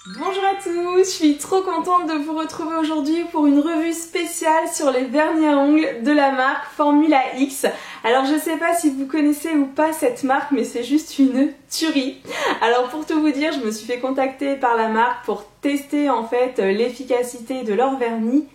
Bonjour à tous, je suis trop contente de vous retrouver aujourd'hui pour une revue spéciale sur les vernis à ongles de la marque Formula X. Alors je sais pas si vous connaissez ou pas cette marque, mais c'est juste une tuerie. Alors pour tout vous dire, je me suis fait contacter par la marque pour tester en fait l'efficacité de leur vernis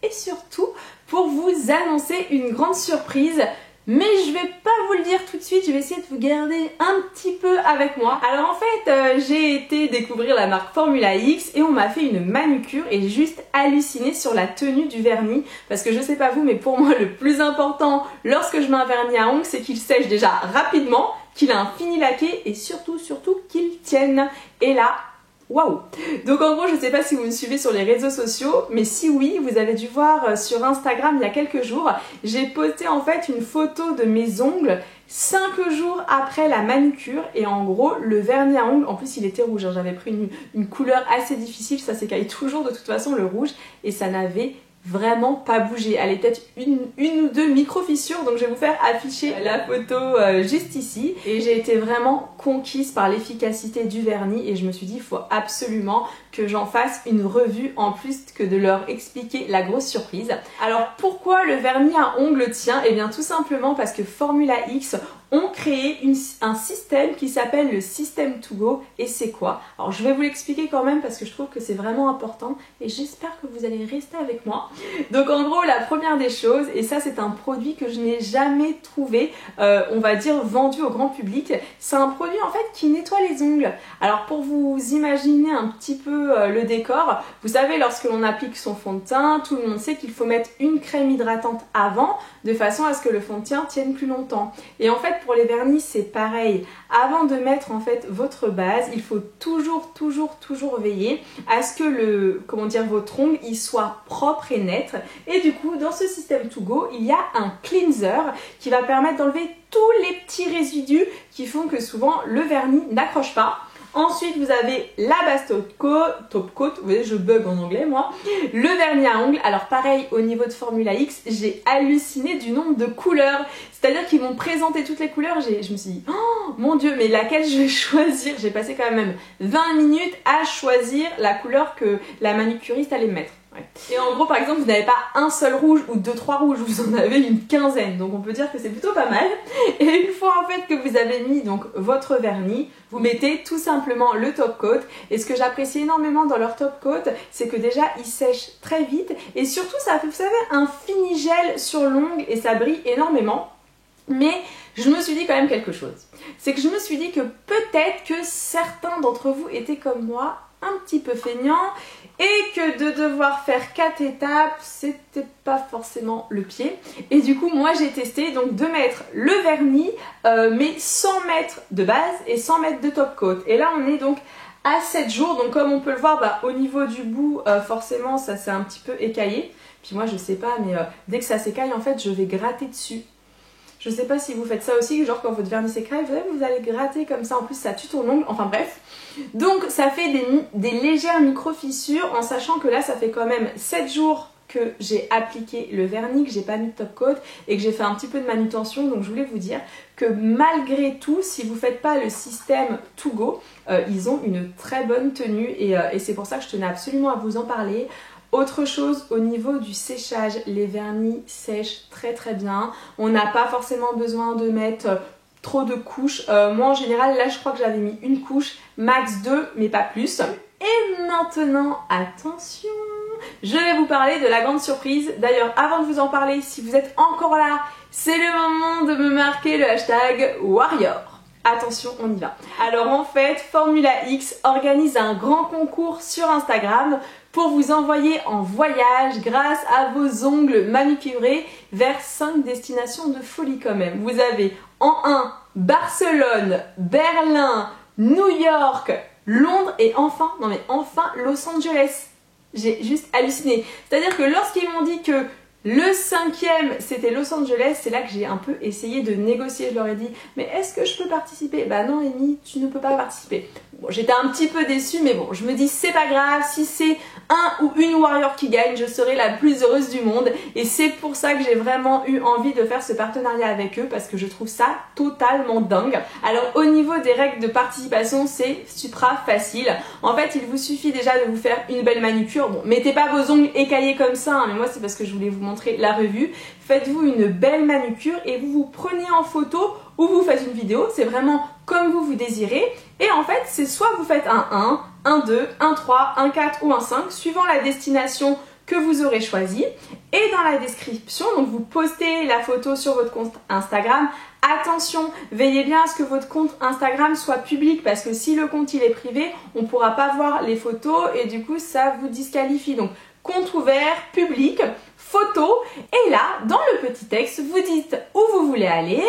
et surtout pour vous annoncer une grande surprise. Mais je vais pas vous le dire tout de suite, je vais essayer de vous garder un petit peu avec moi. Alors en fait, j'ai été découvrir la marque Formula X et on m'a fait une manucure et j'ai juste halluciné sur la tenue du vernis. Parce que je sais pas vous, mais pour moi le plus important lorsque je mets un vernis à ongles, c'est qu'il sèche déjà rapidement, qu'il a un fini laqué et surtout qu'il tienne. Et là, waouh! Donc en gros, je ne sais pas si vous me suivez sur les réseaux sociaux, mais si oui, vous avez dû voir sur Instagram il y a quelques jours, j'ai posté en fait une photo de mes ongles 5 jours après la manucure et en gros, le vernis à ongles, en plus il était rouge, hein, j'avais pris une couleur assez difficile, ça s'écaille toujours de toute façon le rouge et ça n'avait vraiment pas bougé. Elle est peut-être une ou deux micro-fissures, donc je vais vous faire afficher la photo juste ici. Et j'ai été vraiment conquise par l'efficacité du vernis et je me suis dit il faut absolument que j'en fasse une revue en plus que de leur expliquer la grosse surprise. Alors pourquoi le vernis à ongles tient? Eh bien tout simplement parce que Formula X ont créé un système qui s'appelle le System to Go. Et c'est quoi? Alors je vais vous l'expliquer quand même parce que je trouve que c'est vraiment important et j'espère que vous allez rester avec moi. Donc en gros, la première des choses, et ça c'est un produit que je n'ai jamais trouvé, on va dire vendu au grand public, c'est un produit en fait qui nettoie les ongles. Alors pour vous imaginer un petit peu le décor, vous savez lorsque l'on applique son fond de teint, tout le monde sait qu'il faut mettre une crème hydratante avant, de façon à ce que le fond de teint tienne plus longtemps. Et en fait pour les vernis c'est pareil, avant de mettre en fait votre base, il faut toujours veiller à ce que votre ongle il soit propre et net. Et du coup dans ce système to go il y a un cleanser qui va permettre d'enlever tous les petits résidus qui font que souvent le vernis n'accroche pas. Ensuite, vous avez la base top coat, vous voyez, je bug en anglais moi, le vernis à ongles. Alors pareil, au niveau de Formula X, j'ai halluciné du nombre de couleurs. C'est-à-dire qu'ils m'ont présenté toutes les couleurs, je me suis dit, oh mon dieu, mais laquelle je vais choisir? J'ai passé quand même 20 minutes à choisir la couleur que la manucuriste allait mettre. Ouais. Et en gros par exemple vous n'avez pas un seul rouge ou 2-3 rouges, vous en avez une quinzaine, donc on peut dire que c'est plutôt pas mal. Et une fois en fait que vous avez mis donc votre vernis, vous mettez tout simplement le top coat. Et ce que j'apprécie énormément dans leur top coat, c'est que déjà il sèche très vite et surtout ça fait, vous savez, un fini gel sur l'ongle et ça brille énormément. Mais je me suis dit quand même quelque chose, c'est que je me suis dit que peut-être que certains d'entre vous étaient comme moi un petit peu feignants et que de devoir faire 4 étapes c'était pas forcément le pied. Et du coup moi j'ai testé donc de mettre le vernis mais sans mettre de base et sans mettre de top coat. Et là on est donc à 7 jours, donc comme on peut le voir au niveau du bout forcément ça s'est un petit peu écaillé. Puis moi je sais pas mais dès que ça s'écaille en fait je vais gratter dessus. Je sais pas si vous faites ça aussi, genre quand votre vernis s'écaille, vous allez gratter comme ça, en plus ça tue ton ongle, enfin bref. Donc ça fait des légères micro-fissures en sachant que là ça fait quand même 7 jours que j'ai appliqué le vernis, que j'ai pas mis de top coat et que j'ai fait un petit peu de manutention. Donc je voulais vous dire que malgré tout, si vous faites pas le système to go, ils ont une très bonne tenue et c'est pour ça que je tenais absolument à vous en parler. Autre chose au niveau du séchage, les vernis sèchent très bien. On n'a pas forcément besoin de mettre trop de couches. Moi en général, là je crois que j'avais mis une couche, max 2, mais pas plus. Et maintenant, attention, je vais vous parler de la grande surprise. D'ailleurs, avant de vous en parler, si vous êtes encore là, c'est le moment de me marquer le hashtag Warrior. Attention, on y va. Alors en fait, Formula X organise un grand concours sur Instagram pour vous envoyer en voyage grâce à vos ongles manucurés vers 5 destinations de folie quand même. Vous avez en 1 Barcelone, Berlin, New York, Londres et enfin Los Angeles. J'ai juste halluciné. C'est-à-dire que lorsqu'ils m'ont dit que le 5e c'était Los Angeles, c'est là que j'ai un peu essayé de négocier. Je leur ai dit mais est-ce que je peux participer? Bah non Amy, tu ne peux pas participer. Bon, j'étais un petit peu déçue, mais bon, je me dis c'est pas grave, si c'est un ou une warrior qui gagne, je serai la plus heureuse du monde. Et c'est pour ça que j'ai vraiment eu envie de faire ce partenariat avec eux, parce que je trouve ça totalement dingue. Alors au niveau des règles de participation, c'est supra facile. En fait, il vous suffit déjà de vous faire une belle manucure. Bon, mettez pas vos ongles écaillés comme ça, hein, mais moi c'est parce que je voulais vous montrer la revue. Faites-vous une belle manucure et vous vous prenez en photo ou vous faites une vidéo, c'est vraiment comme vous désirez. Et en fait, c'est soit vous faites un 1, un 2, un 3, un 4 ou un 5, suivant la destination que vous aurez choisie. Et dans la description, donc vous postez la photo sur votre compte Instagram. Attention, veillez bien à ce que votre compte Instagram soit public, parce que si le compte il est privé, on ne pourra pas voir les photos et du coup ça vous disqualifie. Donc compte ouvert, public, photo, et là, dans le petit texte, vous dites où vous voulez aller,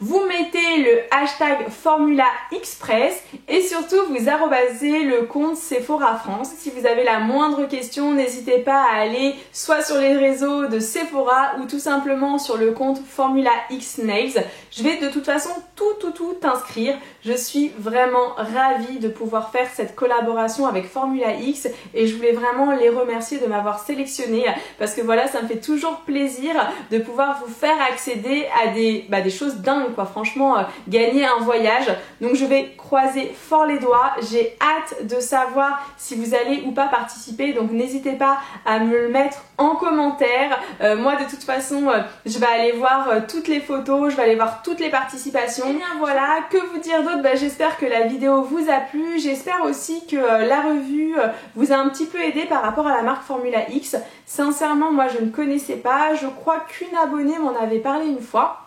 vous mettez le hashtag Formula Express et surtout vous arrobasez le compte Sephora France. Si vous avez la moindre question, n'hésitez pas à aller soit sur les réseaux de Sephora ou tout simplement sur le compte Formula X Nails. Je vais de toute façon tout inscrire. Je suis vraiment ravie de pouvoir faire cette collaboration avec Formula X et je voulais vraiment les remercier de m'avoir sélectionnée, parce que voilà, ça me fait toujours plaisir de pouvoir vous faire accéder à des choses dingues, quoi. Franchement, gagner un voyage. Donc je vais croiser fort les doigts. J'ai hâte de savoir si vous allez ou pas participer. Donc n'hésitez pas à me le mettre en commentaire. Moi de toute façon, je vais aller voir toutes les photos, je vais aller voir toutes les participations. Et bien voilà, que vous dire d'autre? J'espère que la vidéo vous a plu. J'espère aussi que la revue vous a un petit peu aidé par rapport à la marque Formula X. Sincèrement, moi je ne connaissais pas. Je crois qu'une abonnée m'en avait parlé une fois.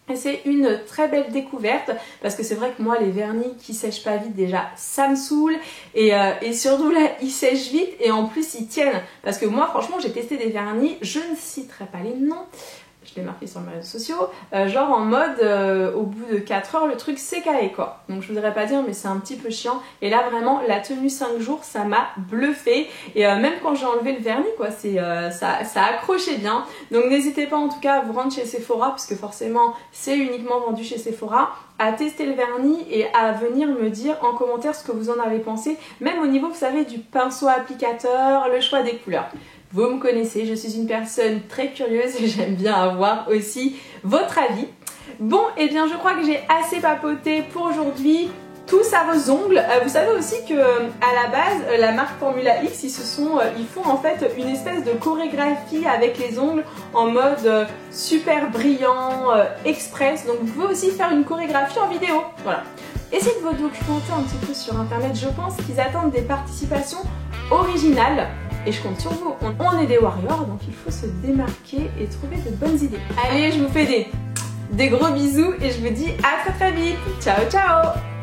Et c'est une très belle découverte, parce que c'est vrai que moi les vernis qui sèchent pas vite, déjà ça me saoule, et surtout là ils sèchent vite et en plus ils tiennent, parce que moi franchement j'ai testé des vernis, je ne citerai pas les noms, je l'ai marqué sur mes réseaux sociaux, genre en mode au bout de 4 heures le truc s'écaille quoi. Donc je voudrais pas dire, mais c'est un petit peu chiant. Et là vraiment la tenue 5 jours ça m'a bluffé. Et même quand j'ai enlevé le vernis quoi, ça accrochait bien. Donc n'hésitez pas en tout cas à vous rendre chez Sephora, parce que forcément c'est uniquement vendu chez Sephora, à tester le vernis et à venir me dire en commentaire ce que vous en avez pensé. Même au niveau, vous savez, du pinceau applicateur, le choix des couleurs. Vous me connaissez, je suis une personne très curieuse et j'aime bien avoir aussi votre avis. Bon, et bien je crois que j'ai assez papoté pour aujourd'hui. Tous à vos ongles. Vous savez aussi que à la base, la marque Formula X, ils font en fait une espèce de chorégraphie avec les ongles en mode super brillant, express. Donc vous pouvez aussi faire une chorégraphie en vidéo. Voilà. Essayez de vous documenter un petit peu sur internet. Je pense qu'ils attendent des participations originales. Et je compte sur vous. On est des warriors, donc il faut se démarquer et trouver de bonnes idées. Allez, je vous fais des gros bisous et je vous dis à très vite. Ciao, ciao!